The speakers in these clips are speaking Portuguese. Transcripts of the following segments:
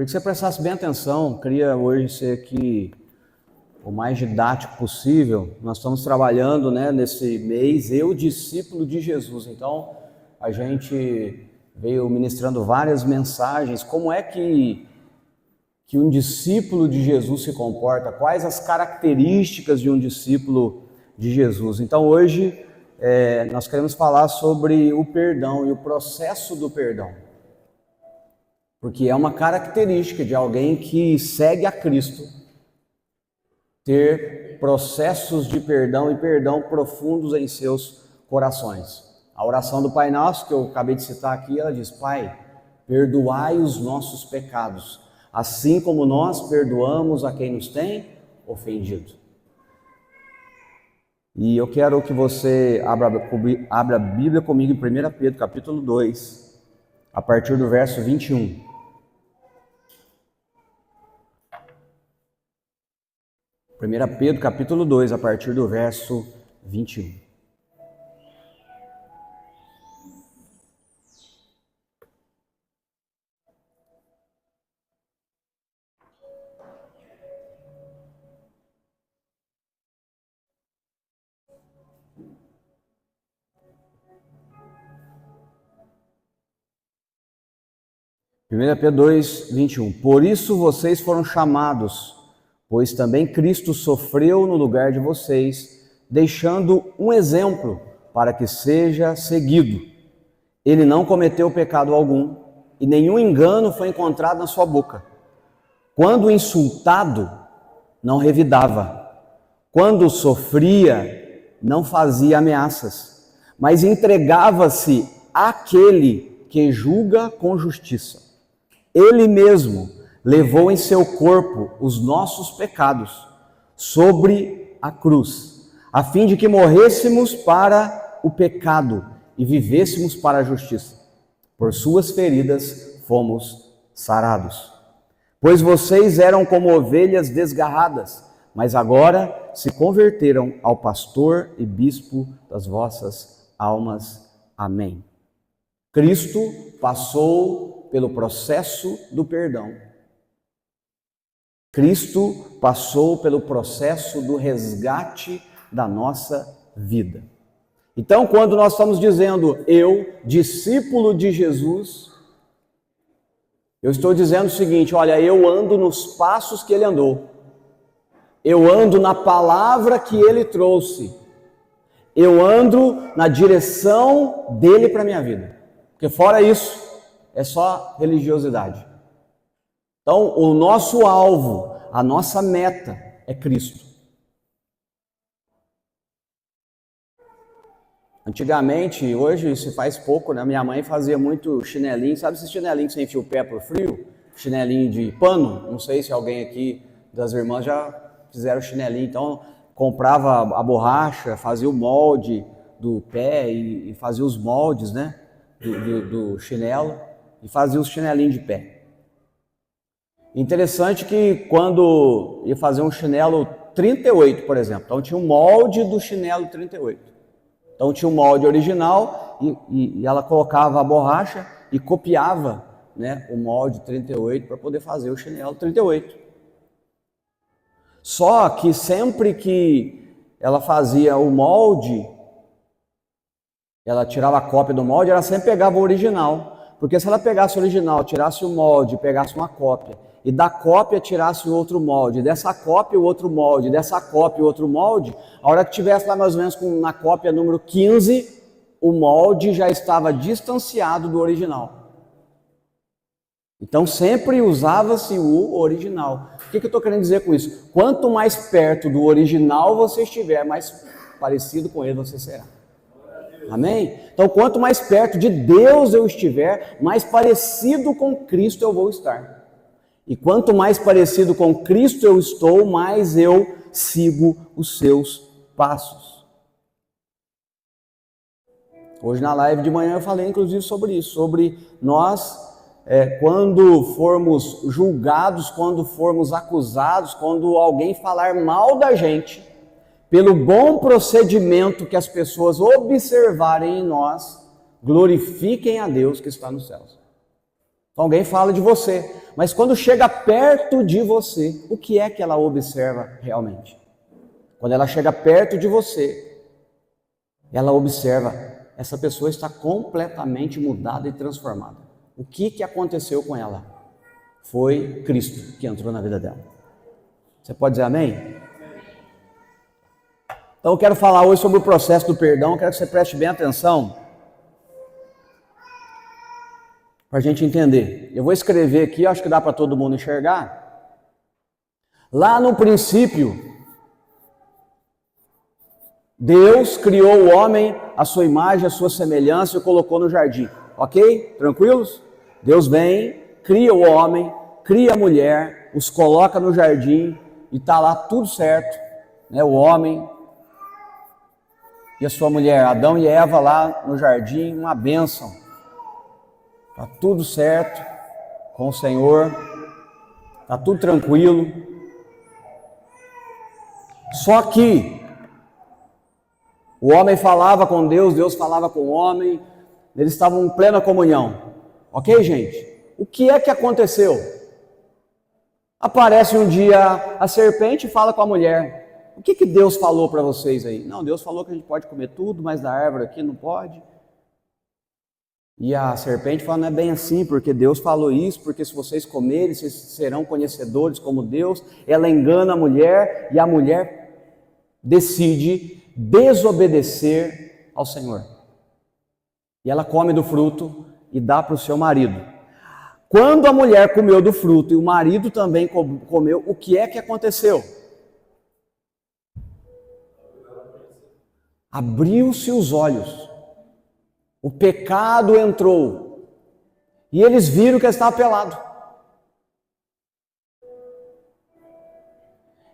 Queria que você prestasse bem atenção, queria hoje ser aqui o mais didático possível. Nós estamos trabalhando, nesse mês, Eu, Discípulo de Jesus. Então, a gente veio ministrando várias mensagens. Como é que um discípulo de Jesus se comporta? Quais as características de um discípulo de Jesus? Então, hoje, nós queremos falar sobre o perdão e o processo do perdão. Porque é uma característica de alguém que segue a Cristo ter processos de perdão e perdão profundos em seus corações. A oração do Pai Nosso, que eu acabei de citar aqui, ela diz: Pai, perdoai os nossos pecados, assim como nós perdoamos a quem nos tem ofendido. E eu quero que você abra a Bíblia comigo em 1 Pedro, capítulo 2, a partir do verso 21. 1 Pedro, capítulo 2, a partir do verso 21. Pedro 2, 21. Por isso vocês foram chamados, pois também Cristo sofreu no lugar de vocês, deixando um exemplo para que seja seguido. Ele não cometeu pecado algum e nenhum engano foi encontrado na sua boca. Quando insultado, não revidava. Quando sofria, não fazia ameaças, mas entregava-se àquele que julga com justiça. Ele mesmo levou em seu corpo os nossos pecados sobre a cruz, a fim de que morrêssemos para o pecado e vivêssemos para a justiça. Por suas feridas fomos sarados. Pois vocês eram como ovelhas desgarradas, mas agora se converteram ao pastor e bispo das vossas almas. Amém. Cristo passou pelo processo do perdão. Cristo passou pelo processo do resgate da nossa vida. Então, quando nós estamos dizendo eu, discípulo de Jesus, eu estou dizendo o seguinte: olha, eu ando nos passos que ele andou, eu ando na palavra que ele trouxe, eu ando na direção dele para a minha vida, porque fora isso, é só religiosidade. Então, o nosso alvo, a nossa meta é Cristo. Antigamente, hoje se faz pouco, minha mãe fazia muito chinelinho, sabe esse chinelinho que você enfia o pé pro frio? Chinelinho de pano? Não sei se alguém aqui das irmãs já fizeram chinelinho. Então, comprava a borracha, fazia o molde do pé e fazia os moldes, do chinelo. E fazia os chinelinhos de pé. Interessante que quando ia fazer um chinelo 38, por exemplo, então tinha um molde do chinelo 38. Então tinha um molde original e ela colocava a borracha e copiava, o molde 38 para poder fazer o chinelo 38. Só que sempre que ela fazia o molde, ela tirava a cópia do molde, ela sempre pegava o original. Porque se ela pegasse o original, tirasse o molde, pegasse uma cópia, e da cópia tirasse o outro molde, dessa cópia o outro molde, dessa cópia o outro molde, a hora que tivesse lá mais ou menos na cópia número 15, o molde já estava distanciado do original. Então sempre usava-se o original. O que eu estou querendo dizer com isso? Quanto mais perto do original você estiver, mais parecido com ele você será. Amém? Então, quanto mais perto de Deus eu estiver, mais parecido com Cristo eu vou estar. E quanto mais parecido com Cristo eu estou, mais eu sigo os seus passos. Hoje na live de manhã eu falei inclusive sobre isso, sobre nós, quando formos julgados, quando formos acusados, quando alguém falar mal da gente, pelo bom procedimento que as pessoas observarem em nós, glorifiquem a Deus que está nos céus. Então alguém fala de você, mas quando chega perto de você, o que é que ela observa realmente? Quando ela chega perto de você, ela observa, essa pessoa está completamente mudada e transformada. O que aconteceu com ela? Foi Cristo que entrou na vida dela. Você pode dizer amém? Então eu quero falar hoje sobre o processo do perdão, quero que você preste bem atenção para a gente entender. Eu vou escrever aqui, acho que dá para todo mundo enxergar. Lá no princípio, Deus criou o homem à sua imagem, à sua semelhança e o colocou no jardim. Ok? Tranquilos? Deus vem, cria o homem, cria a mulher, os coloca no jardim e está lá tudo certo. Né? O homem e a sua mulher, Adão e Eva lá no jardim, uma bênção. Está tudo certo com o Senhor, está tudo tranquilo. Só que o homem falava com Deus, Deus falava com o homem, eles estavam em plena comunhão. Ok, gente? O que é que aconteceu? Aparece um dia a serpente e fala com a mulher. O que Deus falou para vocês aí? Não, Deus falou que a gente pode comer tudo, mas da árvore aqui não pode. E a serpente fala, não é bem assim, porque Deus falou isso, porque se vocês comerem, vocês serão conhecedores como Deus. Ela engana a mulher e a mulher decide desobedecer ao Senhor. E ela come do fruto e dá para o seu marido. Quando a mulher comeu do fruto e o marido também comeu, o que é que aconteceu? Abriu-se os olhos. O pecado entrou. E eles viram que ele estava pelado.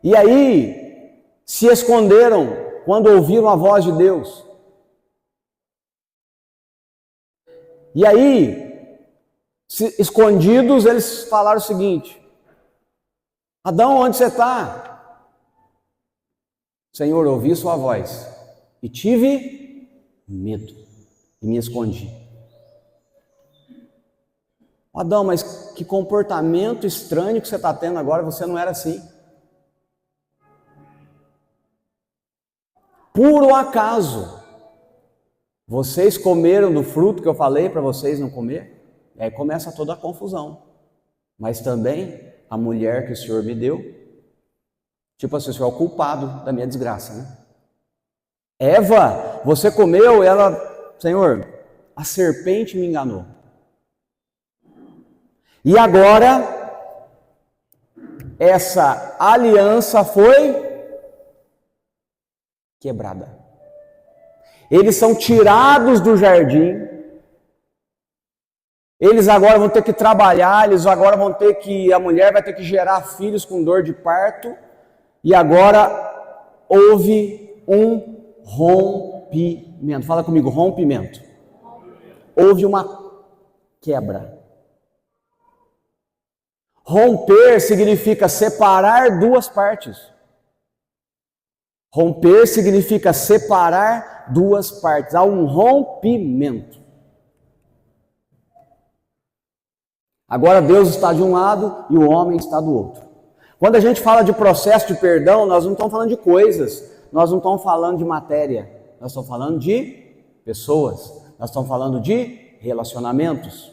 E aí, se esconderam quando ouviram a voz de Deus. E aí, escondidos, eles falaram o seguinte: Adão, onde você está? Senhor, ouvi sua voz e tive medo e me escondi. Adão, mas que comportamento estranho que você está tendo agora, você não era assim. Por acaso, vocês comeram do fruto que eu falei para vocês não comer? E aí começa toda a confusão. Mas também a mulher que o Senhor me deu, tipo assim, o Senhor é o culpado da minha desgraça, né? Eva, você comeu, ela, Senhor, a serpente me enganou. E agora, essa aliança foi quebrada. Eles são tirados do jardim. Eles agora vão ter que trabalhar, eles agora vão ter que, a mulher vai ter que gerar filhos com dor de parto. E agora houve um rompimento. Fala comigo, rompimento. Houve uma quebra. Romper significa separar duas partes. Romper significa separar duas partes. Há um rompimento. Agora Deus está de um lado e o homem está do outro. Quando a gente fala de processo de perdão, nós não estamos falando de coisas, nós não estamos falando de matéria, nós estamos falando de pessoas, nós estamos falando de relacionamentos.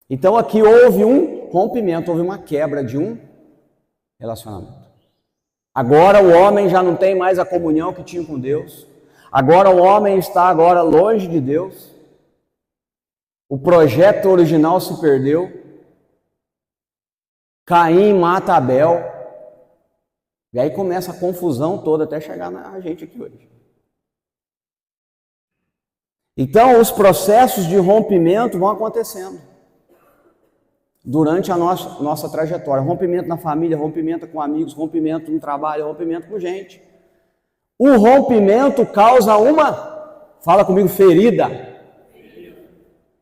Então aqui houve um rompimento, houve uma quebra de um relacionamento. Agora o homem já não tem mais a comunhão que tinha com Deus. Agora o homem está agora longe de Deus. O projeto original se perdeu. Caim mata Abel. E aí começa a confusão toda até chegar na gente aqui hoje. Então os processos de rompimento vão acontecendo durante a nossa trajetória. Rompimento na família, rompimento com amigos, rompimento no trabalho, rompimento com gente. O rompimento causa uma, fala comigo, ferida.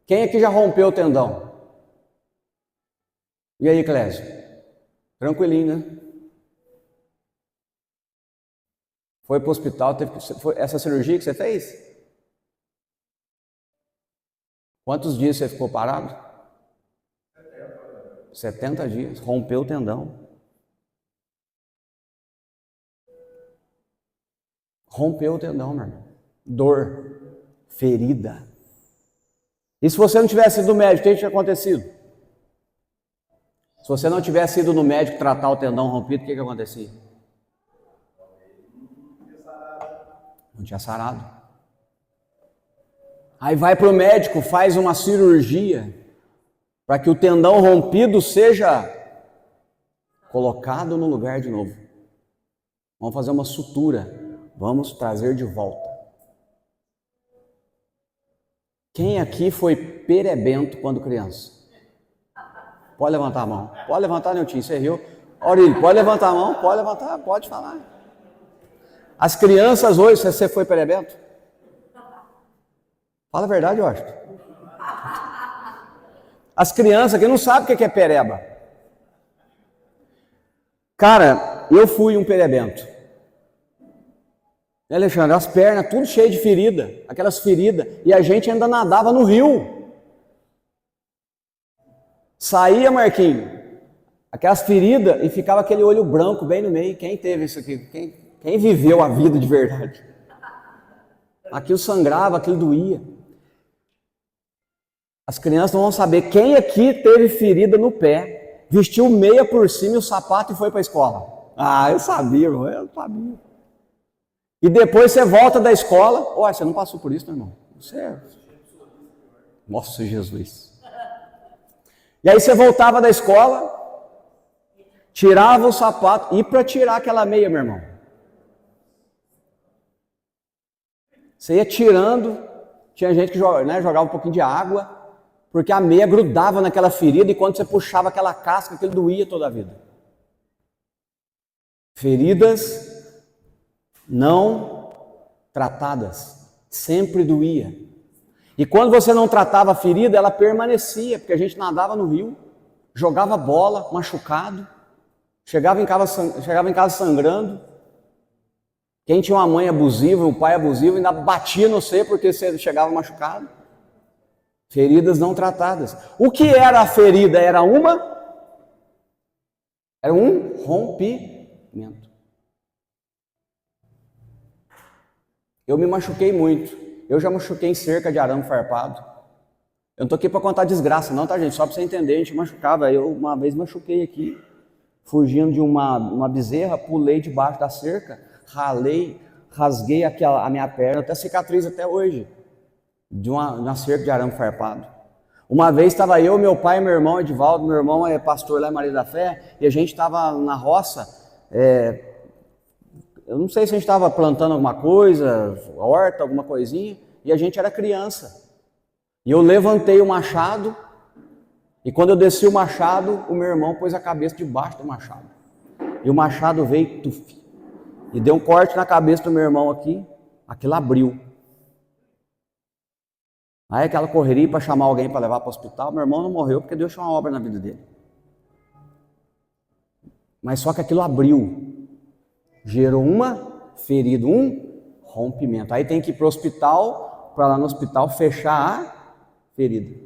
Quem aqui já rompeu o tendão? E aí, Clésio? Tranquilinho, né? Foi para o hospital, foi essa cirurgia que você fez? Quantos dias você ficou parado? 70 dias, rompeu o tendão. Rompeu o tendão, meu irmão. Dor, ferida. E se você não tivesse ido no médico, o que tinha acontecido? Se você não tivesse ido no médico tratar o tendão rompido, o que acontecia? Não tinha sarado. Aí vai para o médico, faz uma cirurgia para que o tendão rompido seja colocado no lugar de novo. Vamos fazer uma sutura. Vamos trazer de volta. Quem aqui foi perebento quando criança? Pode levantar a mão. Pode levantar, Neutinho, você riu. Aurílio, pode levantar a mão? Pode levantar, pode falar. As crianças hoje, você foi perebento? Fala a verdade, eu acho. As crianças que não sabem o que é pereba. Cara, eu fui um perebento. Alexandre, as pernas tudo cheio de ferida, aquelas feridas, e a gente ainda nadava no rio. Saía, Marquinhos, aquelas feridas e ficava aquele olho branco bem no meio. Quem teve isso aqui? Quem viveu a vida de verdade? Aquilo sangrava, aquilo doía. As crianças não vão saber quem aqui teve ferida no pé, vestiu meia por cima e o sapato e foi para a escola. Ah, eu sabia, irmão, eu sabia. E depois você volta da escola, olha, você não passou por isso, meu irmão? Você é... Nossa, Jesus. E aí você voltava da escola, tirava o sapato, e para tirar aquela meia, meu irmão? Você ia tirando, tinha gente que jogava um pouquinho de água, porque a meia grudava naquela ferida, e quando você puxava aquela casca, aquilo doía toda a vida. Feridas não tratadas, sempre doía. E quando você não tratava a ferida, ela permanecia, porque a gente nadava no rio, jogava bola, machucado, chegava em casa sangrando. Quem tinha uma mãe abusiva, um pai abusivo, ainda batia no você porque você chegava machucado. Feridas não tratadas. O que era a ferida? Era um rompimento. Eu me machuquei muito. Eu já machuquei em cerca de arame farpado. Eu não estou aqui para contar desgraça não, tá, gente? Só para você entender, a gente machucava. Eu uma vez machuquei aqui, fugindo de uma bezerra, pulei debaixo da cerca, ralei, rasguei a minha perna, até cicatriz até hoje, de uma cerca de arame farpado. Uma vez estava eu, meu pai e meu irmão Edivaldo, meu irmão é pastor lá em Maria da Fé, e a gente estava na roça, eu não sei se a gente estava plantando alguma coisa, horta, alguma coisinha, e a gente era criança. E eu levantei o machado, e quando eu desci o machado, o meu irmão pôs a cabeça debaixo do machado. E o machado veio, tuf, e deu um corte na cabeça do meu irmão aqui, aquilo abriu. Aí aquela correria para chamar alguém para levar para o hospital, meu irmão não morreu porque Deus tinha uma obra na vida dele. Mas só que aquilo abriu. Gerou uma ferida, um rompimento. Aí tem que ir para o hospital, para lá no hospital fechar a ferida.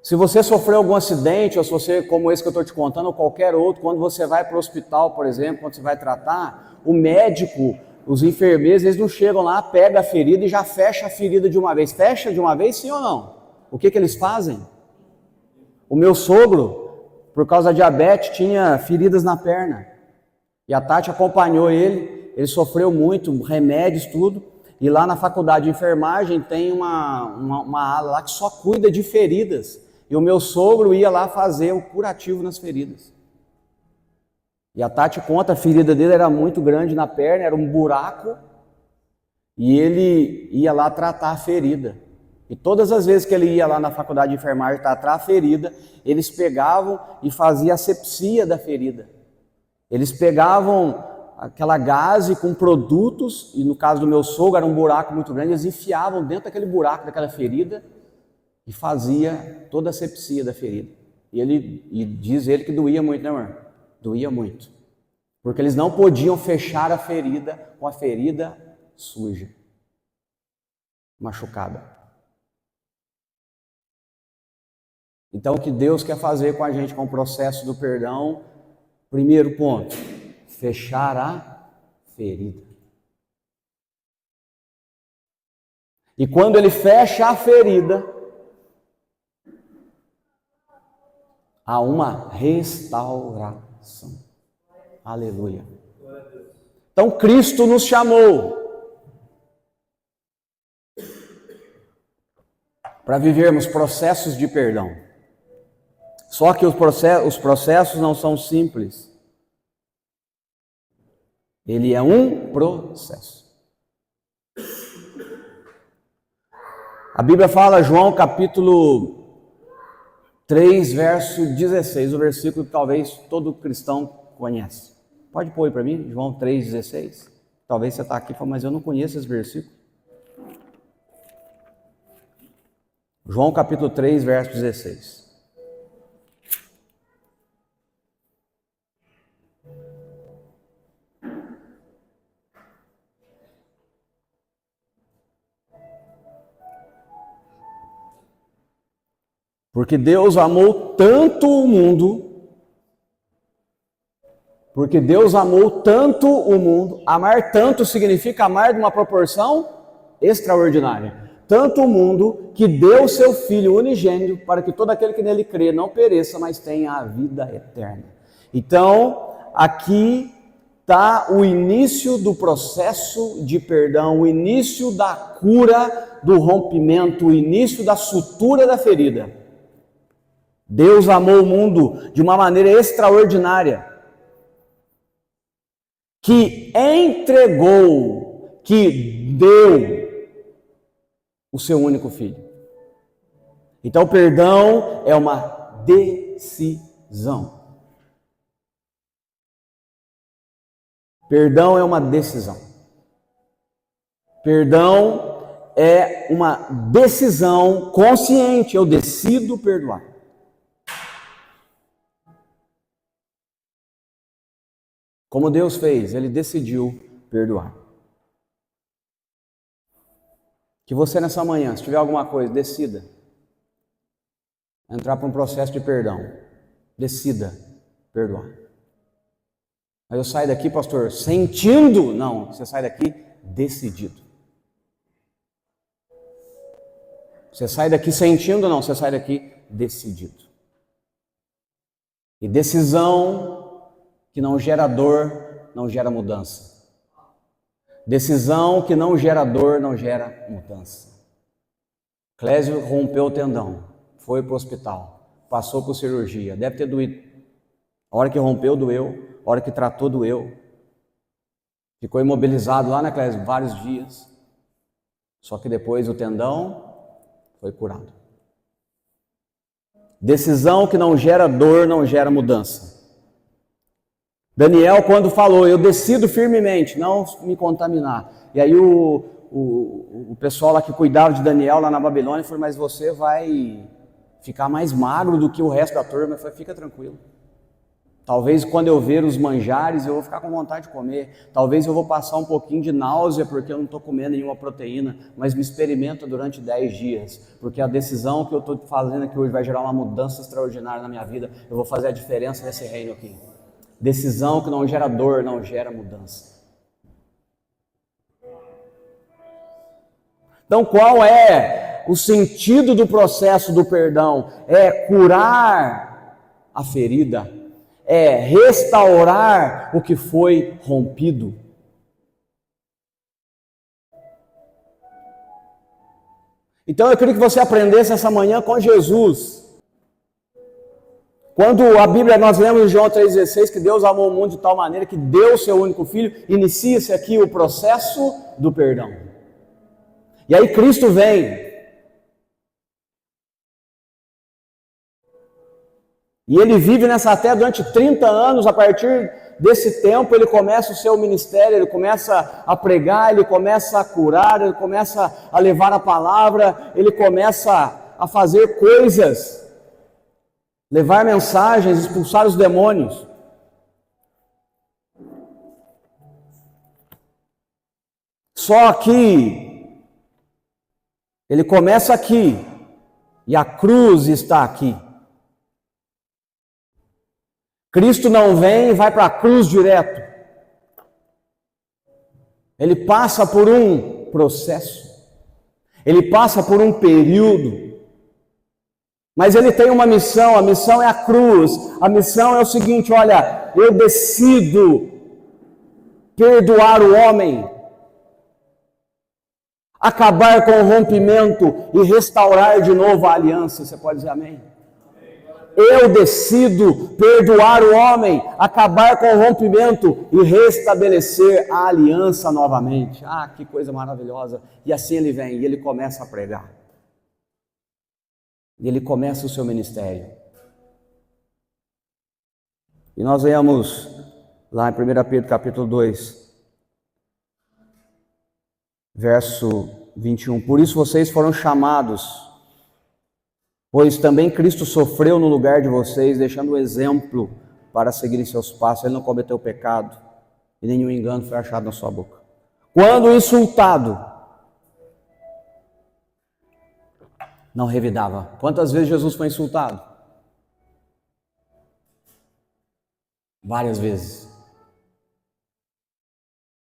Se você sofreu algum acidente, ou se você, como esse que eu estou te contando, ou qualquer outro, quando você vai para o hospital, por exemplo, quando você vai tratar, o médico, os enfermeiros, eles não chegam lá, pegam a ferida e já fecha a ferida de uma vez. Fecha de uma vez, sim ou não? O que eles fazem? O meu sogro, por causa da diabetes, tinha feridas na perna. E a Tati acompanhou ele sofreu muito, remédios, tudo. E lá na faculdade de enfermagem tem uma ala lá que só cuida de feridas. E o meu sogro ia lá fazer o curativo nas feridas. E a Tati conta, a ferida dele era muito grande na perna, era um buraco. E ele ia lá tratar a ferida. E todas as vezes que ele ia lá na faculdade de enfermagem tratar a ferida, eles pegavam e faziam asepsia da ferida. Eles pegavam aquela gaze com produtos, e no caso do meu sogro era um buraco muito grande, eles enfiavam dentro daquele buraco, daquela ferida, e fazia toda a asepsia da ferida. E diz ele que doía muito, né, irmão? Doía muito. Porque eles não podiam fechar a ferida com a ferida suja, machucada. Então, o que Deus quer fazer com a gente com o processo do perdão? Primeiro ponto, fechar a ferida. E quando ele fecha a ferida, há uma restauração. Aleluia. Então Cristo nos chamou para vivermos processos de perdão. Só que os processos não são simples. Ele é um processo. A Bíblia fala, João capítulo 3, verso 16, o versículo que talvez todo cristão conhece. Pode pôr aí para mim, João 3,16. Talvez você está aqui e fala, mas eu não conheço esse versículo. João capítulo 3, verso 16. Porque Deus amou tanto o mundo, amar tanto significa amar de uma proporção extraordinária. Tanto o mundo que deu seu Filho unigênito para que todo aquele que nele crê não pereça, mas tenha a vida eterna. Então, aqui está o início do processo de perdão, o início da cura do rompimento, o início da sutura da ferida. Deus amou o mundo de uma maneira extraordinária, que entregou, que deu o seu único filho. Então, o perdão é uma decisão. Perdão é uma decisão. Perdão é uma decisão consciente. Eu decido perdoar. Como Deus fez, Ele decidiu perdoar. Que você nessa manhã, se tiver alguma coisa, decida entrar para um processo de perdão. Decida perdoar. Aí eu saio daqui, pastor, sentindo? Não, você sai daqui decidido. Você sai daqui sentindo? Não, você sai daqui decidido. E decisão que não gera dor, não gera mudança. Decisão que não gera dor, não gera mudança. Clésio rompeu o tendão, foi para o hospital, passou por cirurgia, deve ter doído. A hora que rompeu, doeu. A hora que tratou, doeu. Ficou imobilizado lá, né, Clésio? Vários dias. Só que depois o tendão foi curado. Decisão que não gera dor, não gera mudança. Daniel, quando falou, eu decido firmemente não me contaminar. E aí o pessoal lá que cuidava de Daniel lá na Babilônia falou, mas você vai ficar mais magro do que o resto da turma. Eu falei, fica tranquilo. Talvez quando eu ver os manjares eu vou ficar com vontade de comer. Talvez eu vou passar um pouquinho de náusea porque eu não estou comendo nenhuma proteína. Mas me experimenta durante 10 dias. Porque a decisão que eu estou fazendo aqui hoje vai gerar uma mudança extraordinária na minha vida. Eu vou fazer a diferença nesse reino aqui. Decisão que não gera dor, não gera mudança. Então qual é o sentido do processo do perdão? É curar a ferida. É restaurar o que foi rompido. Então eu queria que você aprendesse essa manhã com Jesus. Quando a Bíblia, nós lemos em João 3,16 que Deus amou o mundo de tal maneira que deu o seu único filho, inicia-se aqui o processo do perdão. E aí Cristo vem. E ele vive nessa terra durante 30 anos. A partir desse tempo ele começa o seu ministério, ele começa a pregar, ele começa a curar, ele começa a levar a palavra, ele começa a fazer coisas, levar mensagens, expulsar os demônios. Só que ele começa aqui e a cruz está aqui. Cristo não vem e vai para a cruz direto. Ele passa por um processo. Ele passa por um período. Mas ele tem uma missão, a missão é a cruz. A missão é o seguinte, olha, eu decido perdoar o homem, acabar com o rompimento e restaurar de novo a aliança. Você pode dizer amém? Eu decido perdoar o homem, acabar com o rompimento e restabelecer a aliança novamente. Ah, que coisa maravilhosa. E assim ele vem, e ele começa a pregar. E ele começa o seu ministério. E nós vemos lá em 1 Pedro capítulo 2, verso 21. Por isso vocês foram chamados, pois também Cristo sofreu no lugar de vocês, deixando o exemplo para seguirem seus passos. Ele não cometeu pecado e nenhum engano foi achado na sua boca. Quando insultado, não revidava. Quantas vezes Jesus foi insultado? Várias vezes.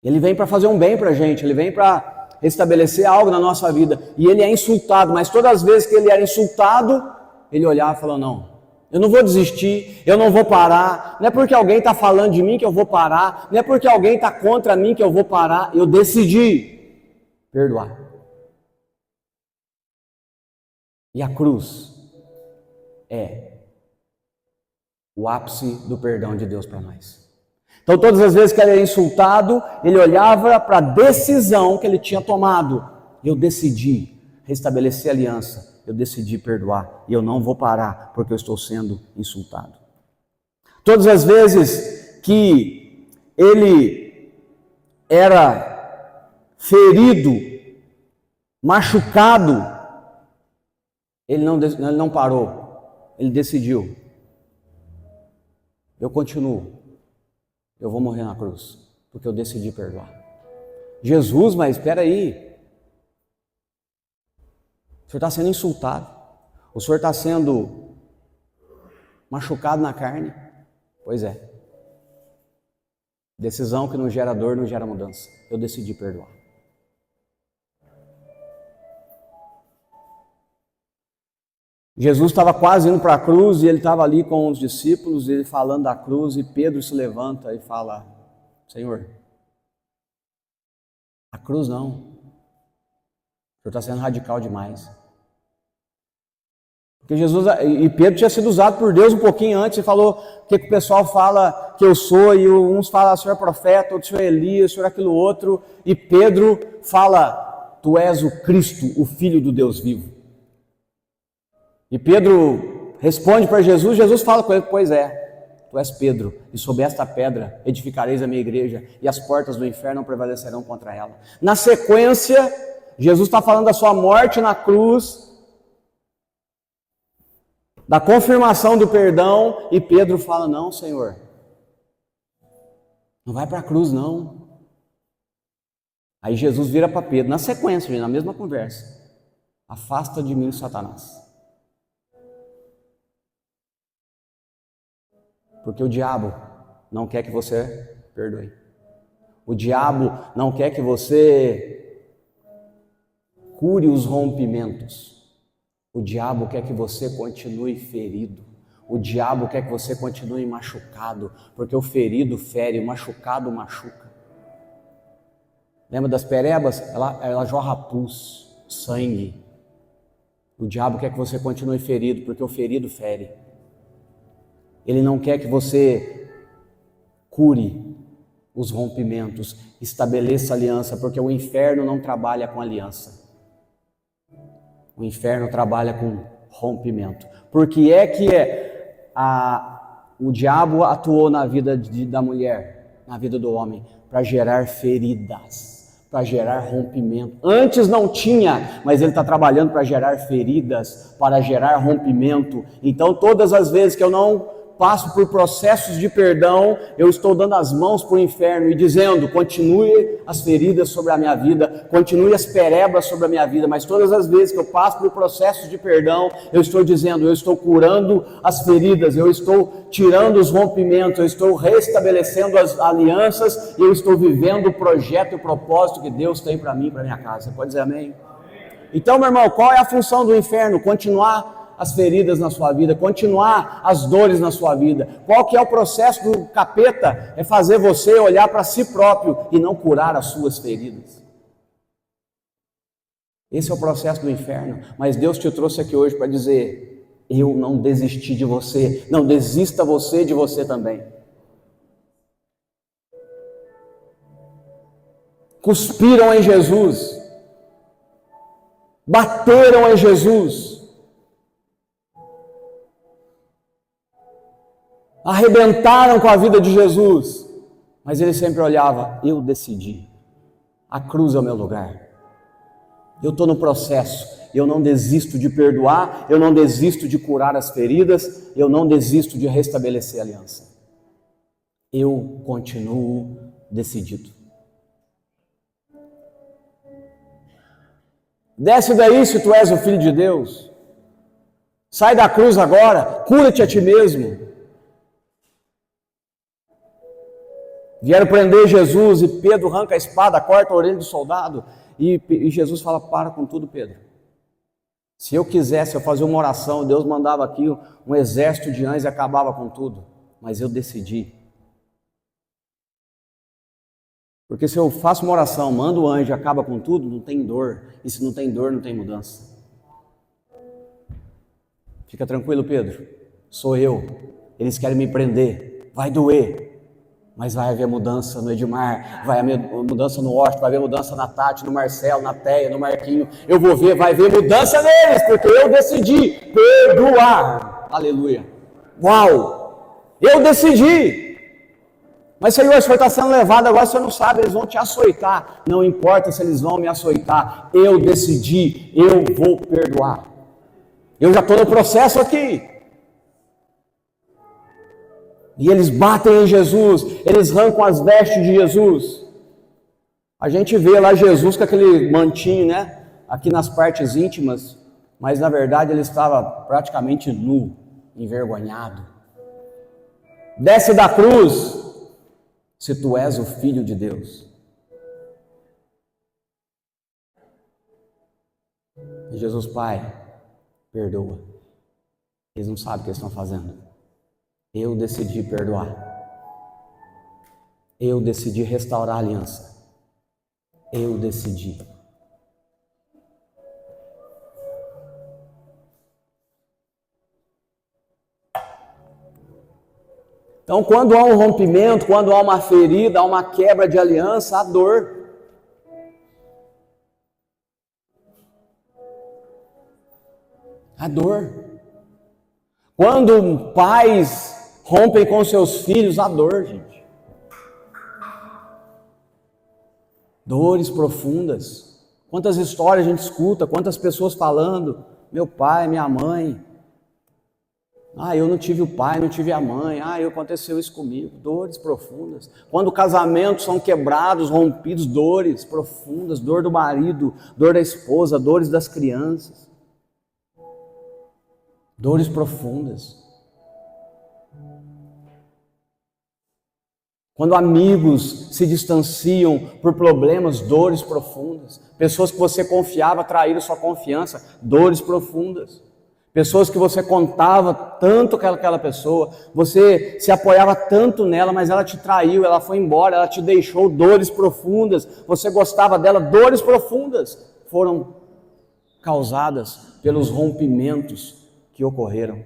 Ele vem para fazer um bem para a gente, ele vem para restabelecer algo na nossa vida. E ele é insultado, mas todas as vezes que ele era insultado, ele olhava e falou, não, eu não vou desistir, eu não vou parar. Não é porque alguém está falando de mim que eu vou parar, não é porque alguém está contra mim que eu vou parar. Eu decidi perdoar. E a cruz é o ápice do perdão de Deus para nós. Então todas as vezes que ele era insultado, ele olhava para a decisão que ele tinha tomado. Eu decidi restabelecer a aliança, eu decidi perdoar, e eu não vou parar porque eu estou sendo insultado. Todas as vezes que ele era ferido, machucado, ele não parou, ele decidiu, eu continuo, eu vou morrer na cruz, porque eu decidi perdoar. Jesus, mas espera aí, o senhor está sendo insultado, o senhor está sendo machucado na carne, pois é, decisão que não gera dor, não gera mudança, eu decidi perdoar. Jesus estava quase indo para a cruz e ele estava ali com os discípulos, ele falando da cruz, e Pedro se levanta e fala, Senhor, a cruz não, o Senhor está sendo radical demais. Porque Jesus, e Pedro tinha sido usado por Deus um pouquinho antes, e falou o que o pessoal fala que eu sou, e uns falam, o Senhor é profeta, outro, o Senhor é Elias, o Senhor é aquilo outro, e Pedro fala, tu és o Cristo, o Filho do Deus vivo. E Pedro responde para Jesus, Jesus fala com ele, pois é, tu és Pedro, e sob esta pedra edificareis a minha igreja, e as portas do inferno não prevalecerão contra ela. Na sequência, Jesus está falando da sua morte na cruz, da confirmação do perdão, e Pedro fala, não, Senhor, não vai para a cruz não. Aí Jesus vira para Pedro, na sequência, na mesma conversa, afasta de mim, Satanás. Porque o diabo não quer que você perdoe. O diabo não quer que você cure os rompimentos. O diabo quer que você continue ferido. O diabo quer que você continue machucado. Porque o ferido fere, o machucado machuca. Lembra das perebas? Ela jorra pus, sangue. O diabo quer que você continue ferido, porque o ferido fere. Ele não quer que você cure os rompimentos, estabeleça aliança, porque o inferno não trabalha com aliança. O inferno trabalha com rompimento. Por que é que o diabo atuou na vida da mulher, na vida do homem? Para gerar feridas, para gerar rompimento. Antes não tinha, mas ele está trabalhando para gerar feridas, para gerar rompimento. Então todas as vezes que eu não passo por processos de perdão, eu estou dando as mãos para o inferno e dizendo: continue as feridas sobre a minha vida, continue as perebas sobre a minha vida, mas todas as vezes que eu passo por processos de perdão, eu estou dizendo: eu estou curando as feridas, eu estou tirando os rompimentos, eu estou restabelecendo as alianças, e eu estou vivendo o projeto e o propósito que Deus tem para mim e para minha casa. Você pode dizer amém? Então, meu irmão, qual é a função do inferno? Continuar as feridas na sua vida, continuar as dores na sua vida. Qual que é o processo do capeta? É fazer você olhar para si próprio e não curar as suas feridas. Esse é o processo do inferno. Mas Deus te trouxe aqui hoje para dizer: eu não desisti de você, não desista você de você também. Cuspiram em Jesus, bateram em Jesus, arrebentaram com a vida de Jesus, mas ele sempre olhava: eu decidi, a cruz é o meu lugar, eu estou no processo, eu não desisto de perdoar, eu não desisto de curar as feridas, eu não desisto de restabelecer a aliança, eu continuo decidido. Desce daí se tu és o Filho de Deus, sai da cruz agora, cura-te a ti mesmo. Vieram prender Jesus e Pedro arranca a espada, corta a orelha do soldado, e Jesus fala: para com tudo, Pedro. Se eu quisesse, eu fazia uma oração, Deus mandava aqui um exército de anjos e acabava com tudo, mas eu decidi. Porque se eu faço uma oração, mando o anjo e acaba com tudo, não tem dor, e se não tem dor, não tem mudança. Fica tranquilo, Pedro, sou eu, eles querem me prender, vai doer, mas vai haver mudança no Edmar, vai haver mudança no Washington, vai haver mudança na Tati, no Marcelo, na Teia, no Marquinho. Eu vou ver, vai haver mudança neles, porque eu decidi perdoar. Aleluia. Uau! Eu decidi. Mas Senhor, o Senhor está sendo levado agora, o Senhor não sabe, eles vão te açoitar. Não importa se eles vão me açoitar. Eu decidi, eu vou perdoar. Eu já estou no processo aqui. E eles batem em Jesus, eles arrancam as vestes de Jesus. A gente vê lá Jesus com aquele mantinho, né? Aqui nas partes íntimas, mas na verdade ele estava praticamente nu, envergonhado. Desce da cruz, se tu és o Filho de Deus. E Jesus: Pai, perdoa. Eles não sabem o que eles estão fazendo. Eu decidi perdoar. Eu decidi restaurar a aliança. Eu decidi. Então, quando há um rompimento, quando há uma ferida, há uma quebra de aliança, há dor. Há dor. Quando pais rompem com seus filhos, há dor, gente. Dores profundas. Quantas histórias a gente escuta, quantas pessoas falando: meu pai, minha mãe. Eu não tive o pai, não tive a mãe. Aconteceu isso comigo. Dores profundas. Quando casamentos são quebrados, rompidos, dores profundas. Dor do marido, dor da esposa, dores das crianças. Dores profundas. Quando amigos se distanciam por problemas, dores profundas. Pessoas que você confiava traíram sua confiança, dores profundas. Pessoas que você contava tanto com aquela pessoa, você se apoiava tanto nela, mas ela te traiu, ela foi embora, ela te deixou, dores profundas. Você gostava dela, dores profundas foram causadas pelos rompimentos que ocorreram.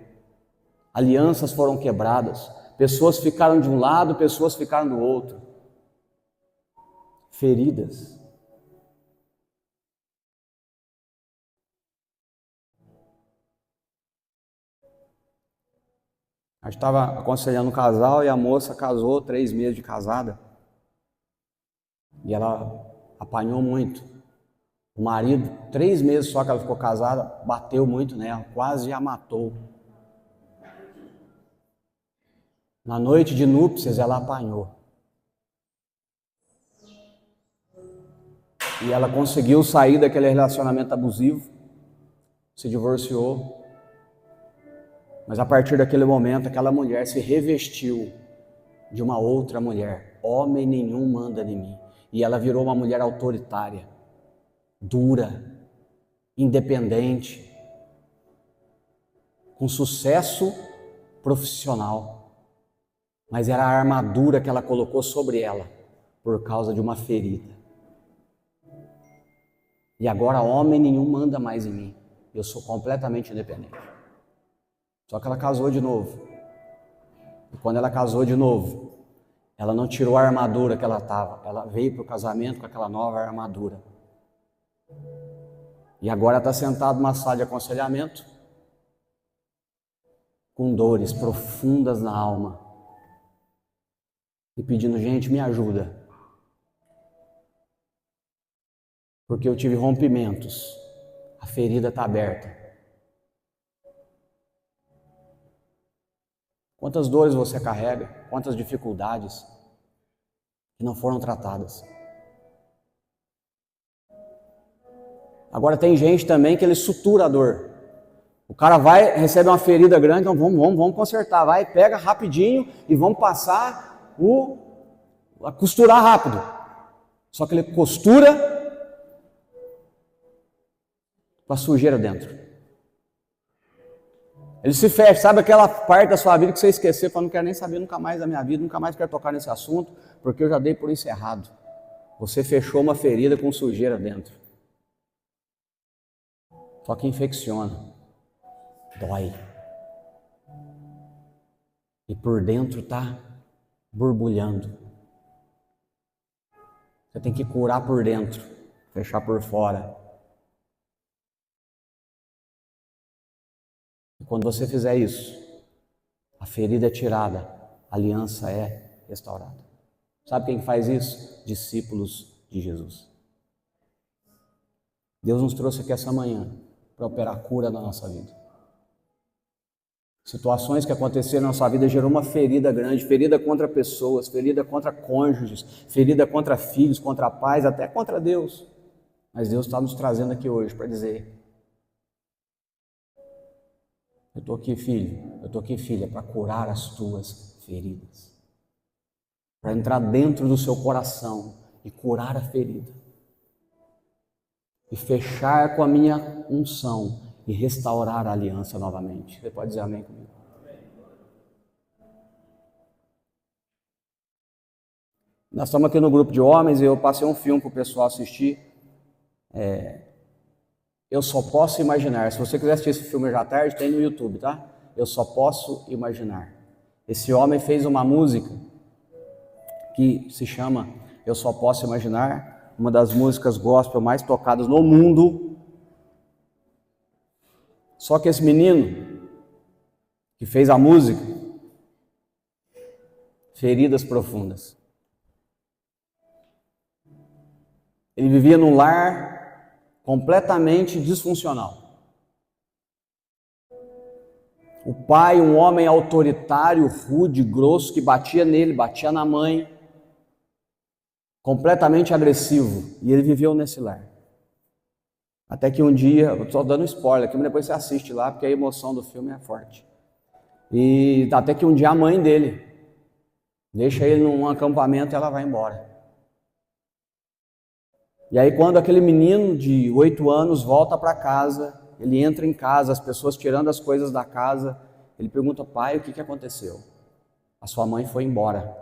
Alianças foram quebradas. Pessoas ficaram de um lado, pessoas ficaram do outro. Feridas. A gente estava aconselhando um casal e a moça casou 3 meses de casada. E ela apanhou muito. O marido, 3 meses só que ela ficou casada, bateu muito nela, quase a matou. Na noite de núpcias, ela apanhou. E ela conseguiu sair daquele relacionamento abusivo, se divorciou. Mas a partir daquele momento, aquela mulher se revestiu de uma outra mulher. Homem nenhum manda em mim. E ela virou uma mulher autoritária, dura, independente, com sucesso profissional. Mas era a armadura que ela colocou sobre ela por causa de uma ferida. E agora homem nenhum manda mais em mim. Eu sou completamente independente. Só que ela casou de novo. E quando ela casou de novo, ela não tirou a armadura que ela estava. Ela veio para o casamento com aquela nova armadura. E agora está sentada numa sala de aconselhamento, com dores profundas na alma. E pedindo, gente, me ajuda. Porque eu tive rompimentos. A ferida está aberta. Quantas dores você carrega? Quantas dificuldades que não foram tratadas? Agora tem gente também que ele sutura a dor. O cara vai, recebe uma ferida grande, então vamos consertar. Vai, pega rapidinho e vamos passar a costurar rápido. Só que ele costura com a sujeira dentro. Ele se fecha, sabe aquela parte da sua vida que você esqueceu, fala, não quero nem saber nunca mais da minha vida, nunca mais quero tocar nesse assunto, porque eu já dei por encerrado. Você fechou uma ferida com sujeira dentro. Só que infecciona, dói. E por dentro está borbulhando. Você tem que curar por dentro, fechar por fora. E quando você fizer isso, a ferida é tirada, a aliança é restaurada. Sabe quem faz isso? Discípulos de Jesus. Deus nos trouxe aqui essa manhã para operar cura na nossa vida. Situações que aconteceram na nossa vida gerou uma ferida grande, ferida contra pessoas, ferida contra cônjuges, ferida contra filhos, contra pais, até contra Deus. Mas Deus está nos trazendo aqui hoje para dizer, eu estou aqui, filho, eu estou aqui, filha, para curar as tuas feridas. Para entrar dentro do seu coração e curar a ferida. E fechar com a minha unção e restaurar a aliança novamente. Você pode dizer amém comigo? Nós estamos aqui no grupo de homens e eu passei um filme para o pessoal assistir. Eu Só Posso Imaginar. Se você quiser assistir esse filme hoje à tarde, tem no YouTube, tá? Eu Só Posso Imaginar. Esse homem fez uma música que se chama Eu Só Posso Imaginar, uma das músicas gospel mais tocadas no mundo. Só que esse menino que fez a música, feridas profundas. Ele vivia num lar completamente disfuncional. O pai, um homem autoritário, rude, grosso, que batia nele, batia na mãe, completamente agressivo, e ele viveu nesse lar. Até que um dia, eu estou dando spoiler aqui, mas depois você assiste lá, porque a emoção do filme é forte. E até que um dia a mãe dele deixa ele num acampamento e ela vai embora. E aí quando aquele menino de 8 anos volta para casa, ele entra em casa, as pessoas tirando as coisas da casa, ele pergunta, pai, o que aconteceu? A sua mãe foi embora,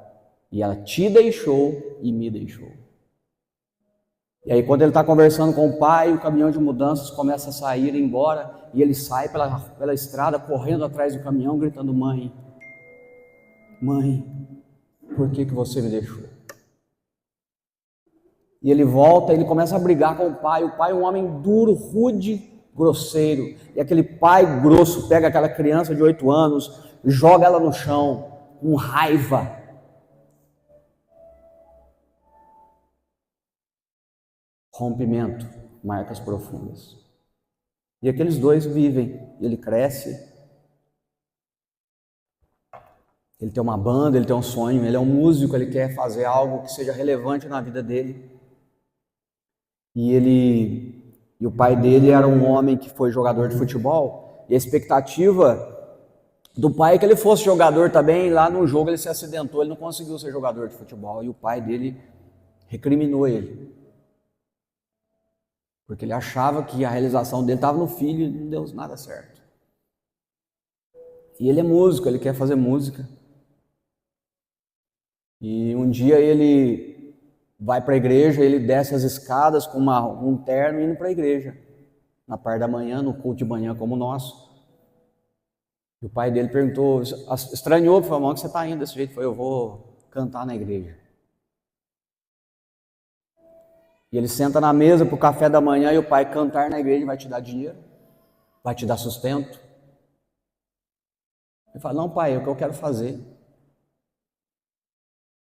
e ela te deixou e me deixou. E aí quando ele está conversando com o pai, o caminhão de mudanças começa a sair, ir embora, e ele sai pela estrada, correndo atrás do caminhão, gritando, mãe, por que você me deixou? E ele volta, ele começa a brigar com o pai é um homem duro, rude, grosseiro, e aquele pai grosso pega aquela criança de 8 anos, joga ela no chão, com raiva. Rompimento, marcas profundas. E aqueles dois vivem, ele cresce, Ele tem uma banda, ele tem um sonho, ele é um músico, ele quer fazer algo que seja relevante na vida dele. E o pai dele era um homem que foi jogador de futebol, e a expectativa do pai é que ele fosse jogador também. Lá no jogo ele se acidentou, ele não conseguiu ser jogador de futebol, e o pai dele recriminou ele, porque ele achava que a realização dele estava no filho e não deu nada certo. E ele é músico, ele quer fazer música. E um dia ele vai para a igreja, ele desce as escadas com um terno indo para a igreja, na parte da manhã, no culto de manhã como o nosso. E o pai dele perguntou, estranhou, falou: onde você está indo desse jeito? Foi: eu vou cantar na igreja. E ele senta na mesa para o café da manhã, e o pai: cantar na igreja vai te dar dinheiro, vai te dar sustento. Ele fala: não, pai, é o que eu quero fazer.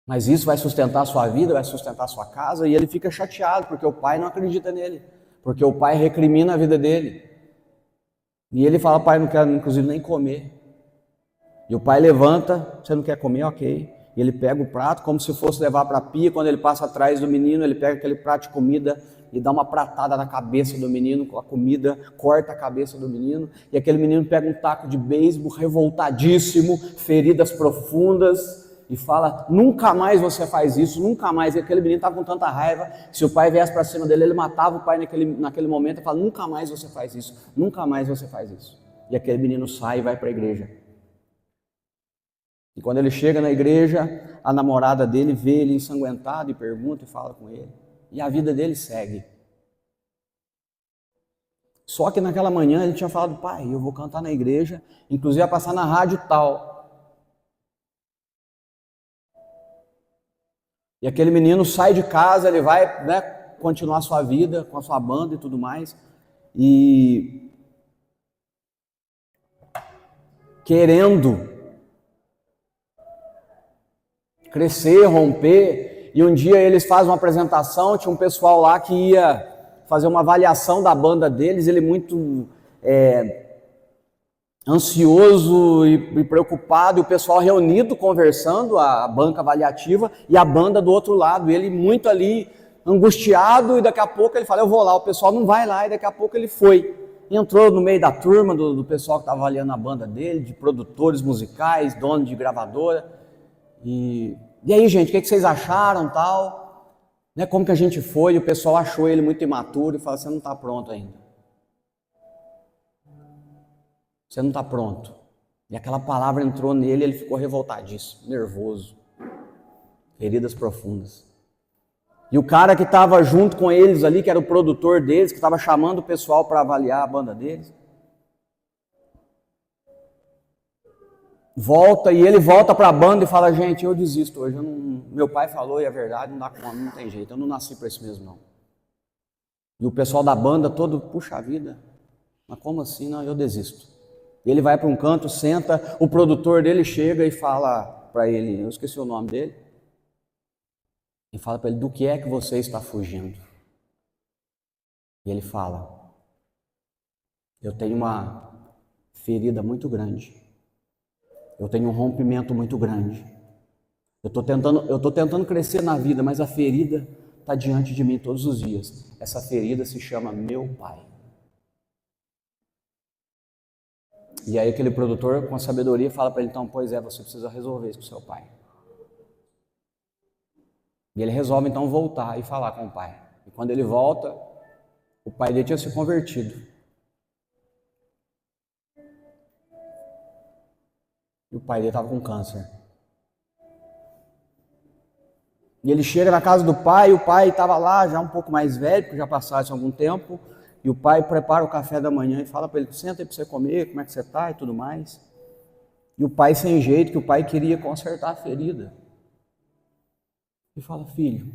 Mas isso vai sustentar a sua vida, vai sustentar a sua casa. E ele fica chateado, porque o pai não acredita nele, porque o pai recrimina a vida dele. E ele fala: pai, não quero inclusive nem comer. E o pai levanta: você não quer comer? Ok. E ele pega o prato como se fosse levar para a pia. Quando ele passa atrás do menino, ele pega aquele prato de comida e dá uma pratada na cabeça do menino com a comida, corta a cabeça do menino. E aquele menino pega um taco de beisebol, revoltadíssimo, feridas profundas, e fala: nunca mais você faz isso, nunca mais. E aquele menino estava com tanta raiva, se o pai viesse para cima dele, ele matava o pai naquele momento. E fala: nunca mais você faz isso, nunca mais você faz isso. E aquele menino sai e vai para a igreja. E quando ele chega na igreja, a namorada dele vê ele ensanguentado e pergunta e fala com ele. E a vida dele segue. Só que naquela manhã ele tinha falado: pai, eu vou cantar na igreja, inclusive vai passar na rádio tal. E aquele menino sai de casa, ele vai, né, continuar sua vida com a sua banda e tudo mais. E querendo crescer, romper. E um dia eles fazem uma apresentação, tinha um pessoal lá que ia fazer uma avaliação da banda deles. Ele muito ansioso e preocupado, e o pessoal reunido conversando, a banca avaliativa, e a banda do outro lado, ele muito ali angustiado. E daqui a pouco ele fala: eu vou lá. O pessoal não vai lá, e daqui a pouco ele foi. Entrou no meio da turma do pessoal que estava avaliando a banda dele, de produtores musicais, dono de gravadora. E aí, gente, o que vocês acharam, tal? Né, como que a gente foi? E o pessoal achou ele muito imaturo e falou: você não está pronto ainda. Você não está pronto. E aquela palavra entrou nele, ele ficou revoltadíssimo, nervoso, feridas profundas. E o cara que estava junto com eles ali, que era o produtor deles, que estava chamando o pessoal para avaliar a banda deles, volta, e ele volta para a banda e fala: gente, eu desisto hoje, meu pai falou e é verdade, não dá conta, não tem jeito, eu não nasci para isso mesmo não. E o pessoal da banda todo: puxa vida, mas como assim? Não, eu desisto. Ele vai para um canto, senta, o produtor dele chega e fala para ele, eu esqueci o nome dele, e fala para ele: do que é que você está fugindo? E ele fala: eu tenho uma ferida muito grande, eu tenho um rompimento muito grande, eu estou tentando crescer na vida, mas a ferida está diante de mim todos os dias. Essa ferida se chama meu pai. E aí aquele produtor, com sabedoria, fala para ele: então, pois é, você precisa resolver isso com seu pai. E ele resolve então voltar e falar com o pai. E quando ele volta, o pai dele tinha se convertido. E o pai dele estava com câncer. E ele chega na casa do pai, e o pai estava lá já um pouco mais velho, porque já passasse algum tempo. E o pai prepara o café da manhã e fala para ele: senta aí para você comer, como é que você está e tudo mais. E o pai, sem jeito, que o pai queria consertar a ferida. E fala: filho,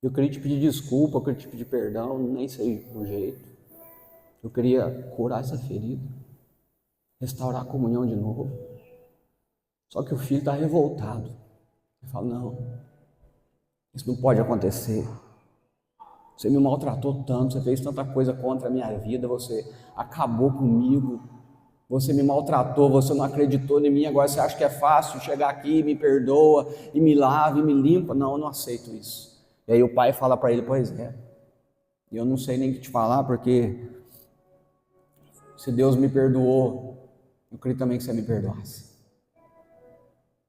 eu queria te pedir desculpa, eu queria te pedir perdão, nem sei o jeito. Eu queria curar essa ferida, restaurar a comunhão de novo. Só que o filho está revoltado. Ele fala: não, isso não pode acontecer. Você me maltratou tanto, você fez tanta coisa contra a minha vida, você acabou comigo, Você me maltratou, você não acreditou em mim, agora você acha que é fácil chegar aqui, me perdoa, e me lava, e me limpa. Não, eu não aceito isso. E aí o pai fala para ele, pois é, eu não sei nem o que te falar, porque se Deus me perdoou, eu queria também que você me perdoasse.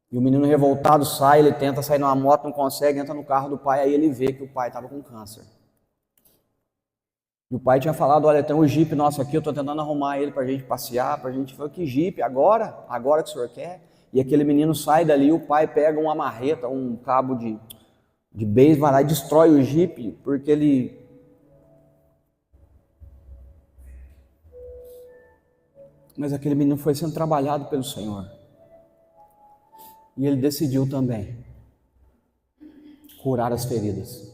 E o menino revoltado sai, ele tenta sair numa moto, não consegue, entra no carro do pai, aí ele vê que o pai estava com câncer. E o pai tinha falado, olha, tem um jipe nosso aqui, eu estou tentando arrumar ele para a gente passear, para a gente... Falei, que jipe? Agora? Agora que o senhor quer? E aquele menino sai dali, o pai pega uma marreta, um cabo de beisebol, vai lá e destrói o jipe, porque ele... Mas aquele menino foi sendo trabalhado pelo Senhor. E ele decidiu também curar as feridas.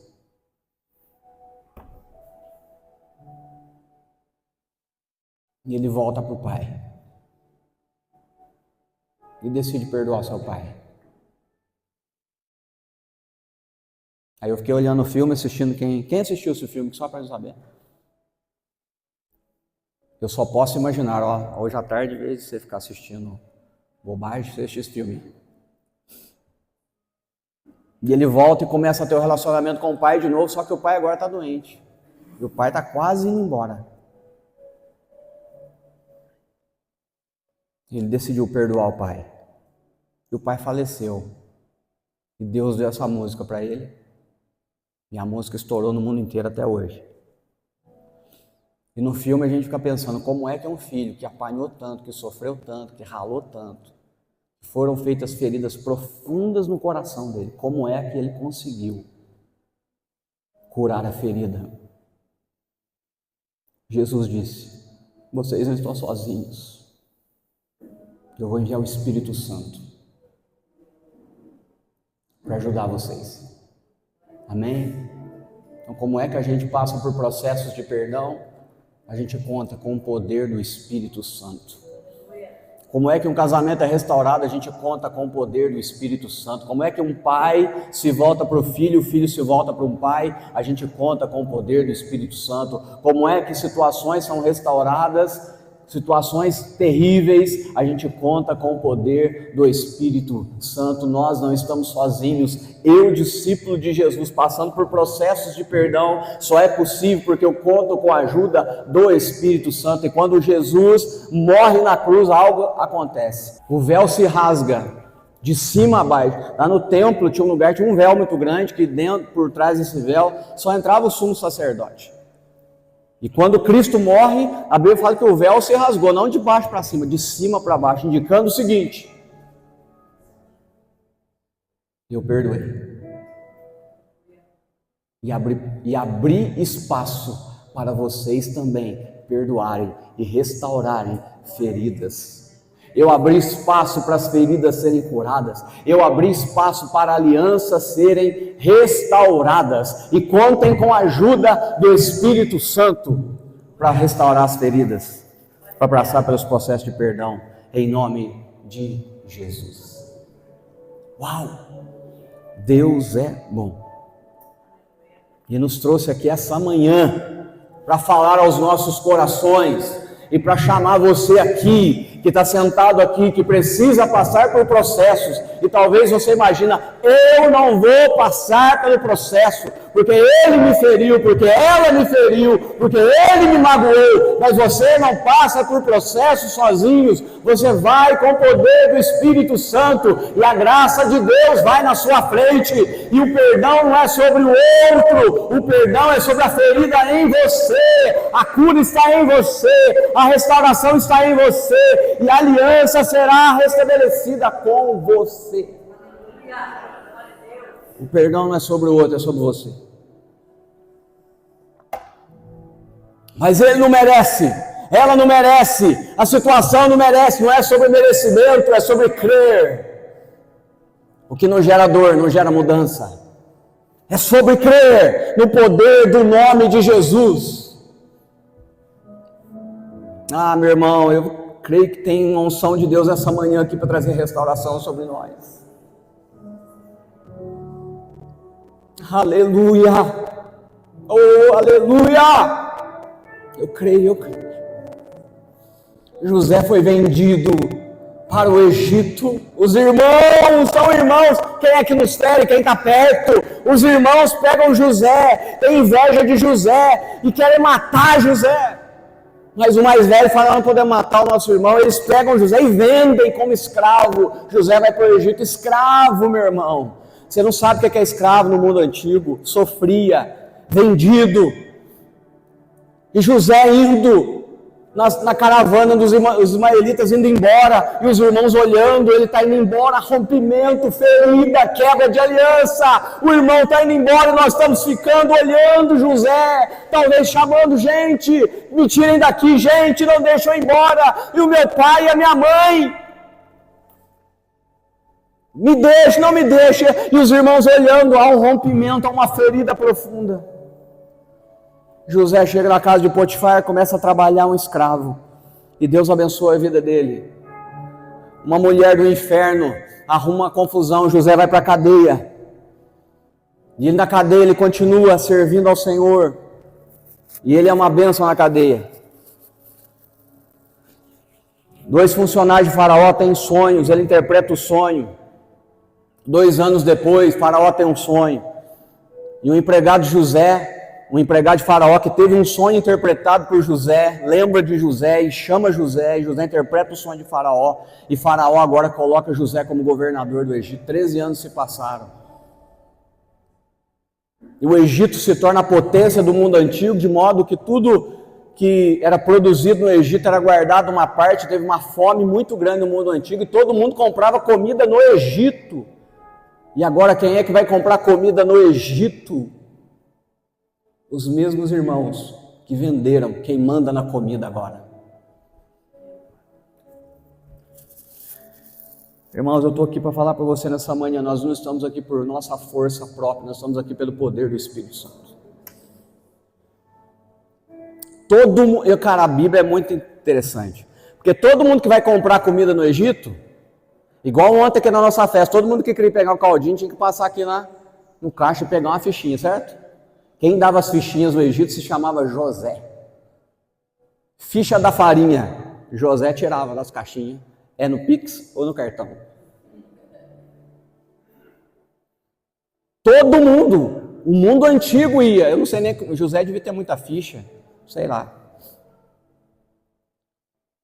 E ele volta para o pai. E decide perdoar seu pai. Aí eu fiquei olhando o filme, assistindo quem assistiu esse filme, só para saber. Eu só posso imaginar, ó, hoje à tarde, em vez de você ficar assistindo bobagem, você assiste esse filme. E ele volta e começa a ter um relacionamento com o pai de novo, só que o pai agora está doente. E o pai está quase indo embora. Ele decidiu perdoar o pai. E o pai faleceu. E Deus deu essa música para ele. E a música estourou no mundo inteiro até hoje. E no filme a gente fica pensando, como é que é um filho que apanhou tanto, que sofreu tanto, que ralou tanto, foram feitas feridas profundas no coração dele, como é que ele conseguiu curar a ferida? Jesus disse, vocês não estão sozinhos, eu vou enviar o Espírito Santo para ajudar vocês. Amém? Então, como é que a gente passa por processos de perdão? A gente conta com o poder do Espírito Santo. Como é que um casamento é restaurado? A gente conta com o poder do Espírito Santo. Como é que um pai se volta para o filho se volta para um pai? A gente conta com o poder do Espírito Santo. Como é que situações são restauradas? Situações terríveis, a gente conta com o poder do Espírito Santo. Nós não estamos sozinhos. Eu, discípulo de Jesus, passando por processos de perdão, só é possível porque eu conto com a ajuda do Espírito Santo. E quando Jesus morre na cruz, algo acontece. O véu se rasga de cima a baixo. Lá no templo tinha um lugar, tinha um véu muito grande, que dentro, por trás desse véu, só entrava o sumo sacerdote. E quando Cristo morre, a Bíblia fala que o véu se rasgou, não de baixo para cima, de cima para baixo, indicando o seguinte: eu perdoei. E abri espaço para vocês também perdoarem e restaurarem feridas. Eu abri espaço para as feridas serem curadas. Eu abri espaço para alianças serem restauradas. E contem com a ajuda do Espírito Santo para restaurar as feridas, para passar pelos processos de perdão, em nome de Jesus. Uau! Deus é bom. E nos trouxe aqui essa manhã para falar aos nossos corações e para chamar você aqui, que está sentado aqui, que precisa passar por processos, e talvez você imagina, eu não vou passar pelo processo, porque ele me feriu, porque ela me feriu, porque ele me magoou, mas você não passa por processos sozinhos, você vai com o poder do Espírito Santo, e a graça de Deus vai na sua frente, e o perdão não é sobre o outro, o perdão é sobre a ferida em você, a cura está em você, a restauração está em você, e a aliança será restabelecida com você. O perdão não é sobre o outro, é sobre você. Mas ele não merece, ela não merece, a situação não merece, não é sobre merecimento, é sobre crer. O que não gera dor, não gera mudança. É sobre crer no poder do nome de Jesus. Ah, meu irmão, eu creio que tem uma unção de Deus essa manhã aqui para trazer restauração sobre nós. Aleluia! Oh, aleluia! Eu creio. José foi vendido para o Egito. Os irmãos são irmãos. Quem é que nos fere? Quem está perto? Os irmãos pegam José, têm inveja de José e querem matar José. Mas o mais velho fala: não podemos matar o nosso irmão. Eles pegam José e vendem como escravo. José vai para o Egito, escravo, meu irmão. Você não sabe o que é escravo no mundo antigo. Sofria, vendido. E José indo na caravana dos ismaelitas, indo embora, e os irmãos olhando, ele está indo embora, rompimento, ferida, quebra de aliança, o irmão está indo embora e nós estamos ficando olhando José, talvez chamando: gente, me tirem daqui, gente, não deixem eu ir embora, e o meu pai e a minha mãe, me deixe, não me deixe, e os irmãos olhando, há um rompimento, há uma ferida profunda. José chega na casa de Potifar, começa a trabalhar um escravo. E Deus abençoa a vida dele. Uma mulher do inferno arruma uma confusão, José vai para a cadeia. E na cadeia ele continua servindo ao Senhor. E ele é uma bênção na cadeia. 2 funcionários de Faraó têm sonhos, ele interpreta o sonho. 2 anos depois, Faraó tem um sonho. E o empregado José, um empregado de Faraó que teve um sonho interpretado por José, lembra de José e chama José, e José interpreta o sonho de Faraó, e Faraó agora coloca José como governador do Egito. 13 anos se passaram. E o Egito se torna a potência do mundo antigo, de modo que tudo que era produzido no Egito era guardado uma parte, teve uma fome muito grande no mundo antigo, e todo mundo comprava comida no Egito. E agora quem é que vai comprar comida no Egito? Os mesmos irmãos que venderam, quem manda na comida agora. Irmãos, eu estou aqui para falar para você nessa manhã, nós não estamos aqui por nossa força própria, nós estamos aqui pelo poder do Espírito Santo. Cara, a Bíblia é muito interessante, porque todo mundo que vai comprar comida no Egito, igual ontem aqui na nossa festa, todo mundo que queria pegar um caldinho tinha que passar aqui no caixa e pegar uma fichinha, certo? Quem dava as fichinhas no Egito se chamava José. Ficha da farinha, José tirava das caixinhas. É no Pix ou no cartão? Todo mundo, o mundo antigo ia. Eu não sei nem, José devia ter muita ficha, sei lá.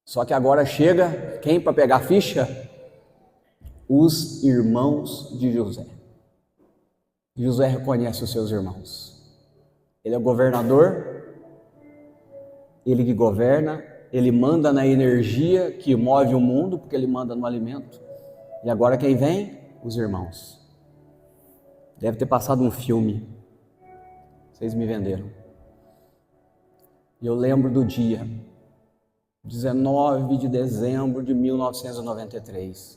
Só que agora chega, quem para pegar a ficha? Os irmãos de José. José reconhece os seus irmãos. Ele é o governador, ele que governa, ele manda na energia que move o mundo, porque ele manda no alimento. E agora quem vem? Os irmãos. Deve ter passado um filme. Vocês me venderam. E eu lembro do dia, 19 de dezembro de 1993.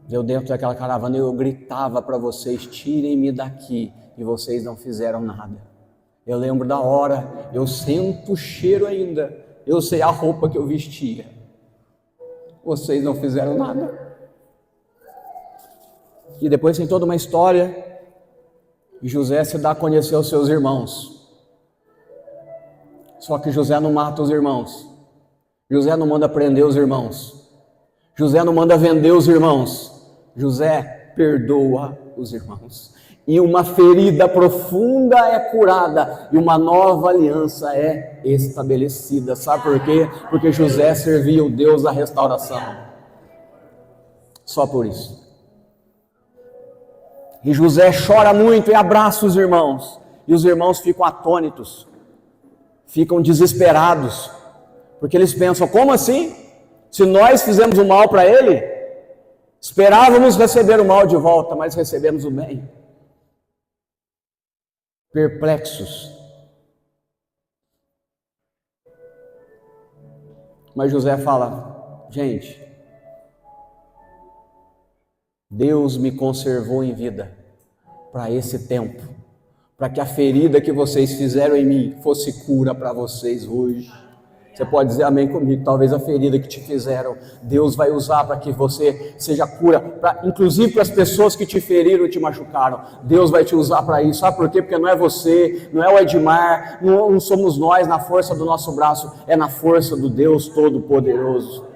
Eu dentro daquela caravana, eu gritava para vocês: tirem-me daqui. E vocês não fizeram nada. Eu lembro da hora, eu sinto o cheiro ainda, eu sei a roupa que eu vestia. Vocês não fizeram nada. E depois tem toda uma história, e José se dá a conhecer aos seus irmãos. Só que José não mata os irmãos. José não manda prender os irmãos. José não manda vender os irmãos. José perdoa os irmãos. E uma ferida profunda é curada, e uma nova aliança é estabelecida. Sabe por quê? Porque José servia o Deus da restauração. Só por isso. E José chora muito e abraça os irmãos. E os irmãos ficam atônitos, ficam desesperados, porque eles pensam: como assim? Se nós fizemos o mal para ele, esperávamos receber o mal de volta, mas recebemos o bem. Perplexos. Mas José fala: gente, Deus me conservou em vida para esse tempo, para que a ferida que vocês fizeram em mim fosse cura para vocês hoje. Você pode dizer amém comigo? Talvez a ferida que te fizeram, Deus vai usar para que você seja cura, inclusive para as pessoas que te feriram e te machucaram. Deus vai te usar para isso. Sabe por quê? Porque não é você, não é o Edmar, não somos nós na força do nosso braço, é na força do Deus Todo-Poderoso.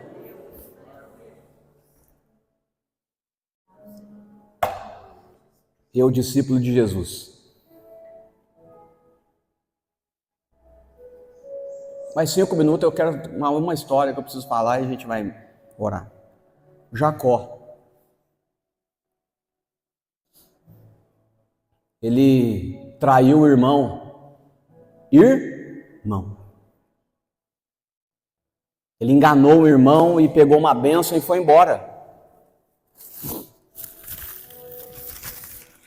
Eu, discípulo de Jesus. Mais 5 minutos eu quero uma história que eu preciso falar e a gente vai orar. Jacó. Ele traiu o irmão. Irmão. Ele enganou o irmão e pegou uma bênção e foi embora.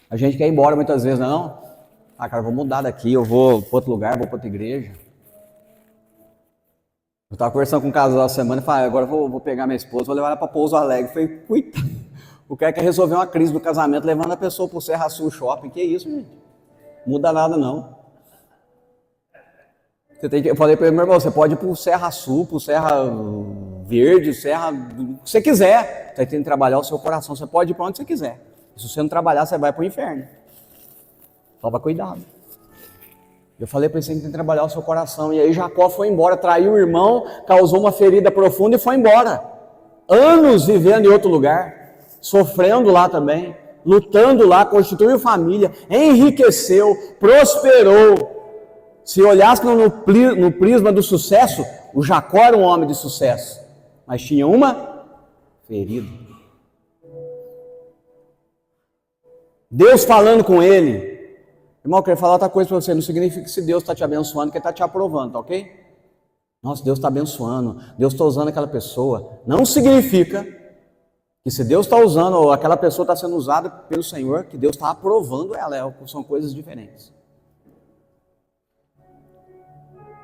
A gente quer ir embora muitas vezes, não? Ah, cara, eu vou mudar daqui, eu vou para outro lugar, vou para outra igreja. Eu estava conversando com um casal essa semana e falei, agora eu vou pegar minha esposa, vou levar ela para Pouso Alegre. Eu falei, coitado, o cara quer resolver uma crise do casamento levando a pessoa para o Serra Sul Shopping. Que isso, gente? Muda nada, não. Eu falei para ele, meu irmão, você pode ir para o Serra Sul, para o Serra Verde, Serra, o que você quiser. Você tem que trabalhar o seu coração, você pode ir para onde você quiser. Se você não trabalhar, você vai para o inferno. Toma cuidado. Eu falei para ele, você tem que trabalhar o seu coração. E aí Jacó foi embora, traiu o irmão, causou uma ferida profunda e foi embora. Anos vivendo em outro lugar, sofrendo lá também, lutando lá, constituiu família, enriqueceu, prosperou. Se olhasse no prisma do sucesso, o Jacó era um homem de sucesso, mas tinha uma ferida. Deus falando com ele. Irmão, eu quero falar outra coisa para você. Não significa que se Deus está te abençoando, que Ele está te aprovando, tá ok? Nossa, Deus está abençoando, Deus está usando aquela pessoa. Não significa que se Deus está usando, ou aquela pessoa está sendo usada pelo Senhor, que Deus está aprovando ela. São coisas diferentes.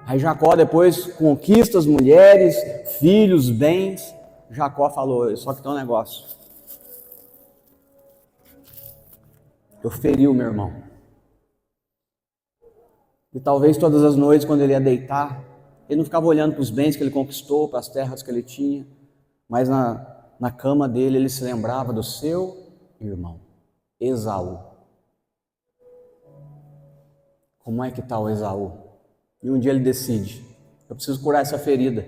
Aí Jacó depois conquista as mulheres, filhos, bens. Jacó falou, só que tem um negócio. Eu feri o meu irmão. E talvez todas as noites, quando ele ia deitar, ele não ficava olhando para os bens que ele conquistou, para as terras que ele tinha, mas na cama dele ele se lembrava do seu irmão, Esaú. Como é que está o Esaú? E um dia ele decide, eu preciso curar essa ferida.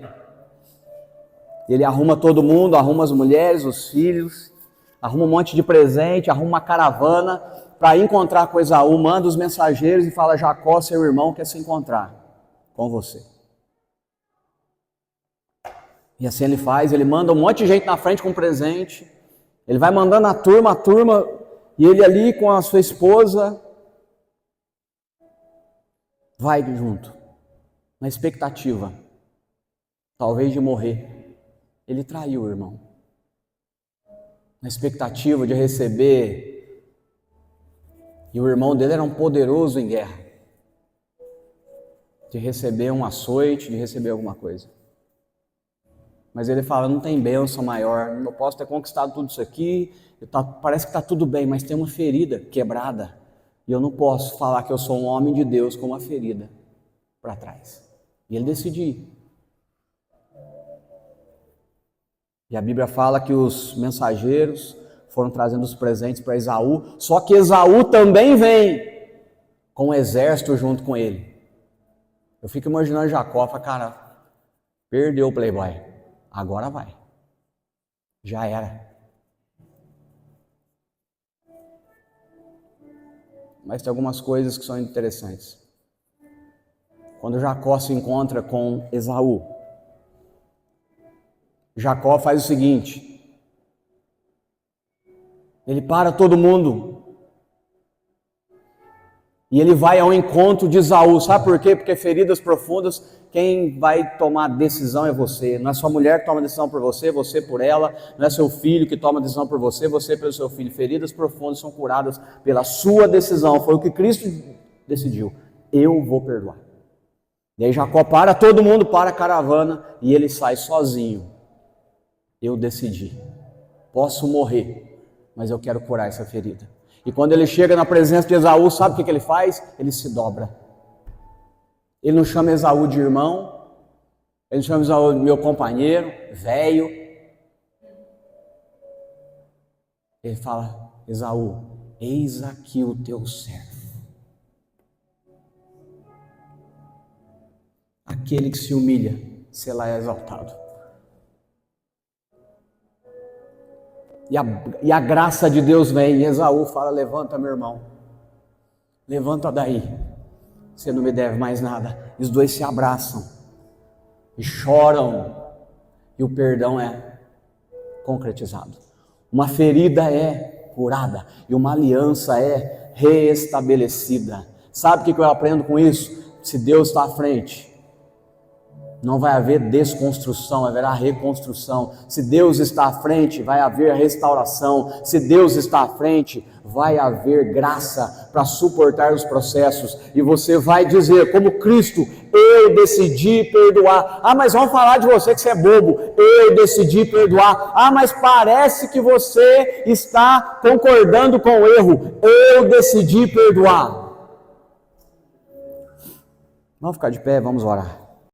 Ele arruma todo mundo, arruma as mulheres, os filhos, arruma um monte de presente, arruma uma caravana para encontrar com Esaú, manda os mensageiros e fala, Jacó, seu irmão, quer se encontrar com você. E assim ele faz, ele manda um monte de gente na frente com presente, ele vai mandando a turma, e ele ali com a sua esposa, vai junto, na expectativa, talvez de morrer. Ele traiu o irmão, na expectativa de receber. E o irmão dele era um poderoso em guerra, de receber um açoite, de receber alguma coisa. Mas ele fala, não tem bênção maior, eu posso ter conquistado tudo isso aqui, parece que está tudo bem, mas tem uma ferida quebrada. E eu não posso falar que eu sou um homem de Deus com uma ferida para trás. E ele decidiu ir. E a Bíblia fala que os mensageiros foram trazendo os presentes para Esaú, só que Esaú também vem com um exército junto com ele. Eu fico imaginando Jacó, cara, perdeu o playboy, agora vai, já era. Mas tem algumas coisas que são interessantes. Quando Jacó se encontra com Esaú, Jacó faz o seguinte, ele para todo mundo e ele vai ao encontro de Esaú. Sabe por quê? Porque feridas profundas, quem vai tomar decisão é você. Não é sua mulher que toma decisão por você, você por ela. Não é seu filho que toma decisão por você, você pelo seu filho. Feridas profundas são curadas pela sua decisão. Foi o que Cristo decidiu. Eu vou perdoar. E aí Jacó para, todo mundo para a caravana e ele sai sozinho. Eu decidi. Posso morrer, mas eu quero curar essa ferida. E quando ele chega na presença de Esaú, sabe o que ele faz? Ele se dobra. Ele não chama Esaú de irmão, Ele chama Esaú de meu companheiro, velho. Ele fala, Esaú, eis aqui o teu servo. Aquele que se humilha, será exaltado. E a graça de Deus vem, e Esaú fala, levanta meu irmão, levanta daí, você não me deve mais nada. Os dois se abraçam, e choram, e o perdão é concretizado. Uma ferida é curada, e uma aliança é reestabelecida. Sabe o que eu aprendo com isso? Se Deus está à frente, não vai haver desconstrução, haverá reconstrução. Se Deus está à frente, vai haver restauração. Se Deus está à frente, vai haver graça para suportar os processos. E você vai dizer, como Cristo, eu decidi perdoar. Ah, mas vão falar de você que você é bobo. Eu decidi perdoar. Ah, mas parece que você está concordando com o erro. Eu decidi perdoar. Vamos ficar de pé, vamos orar.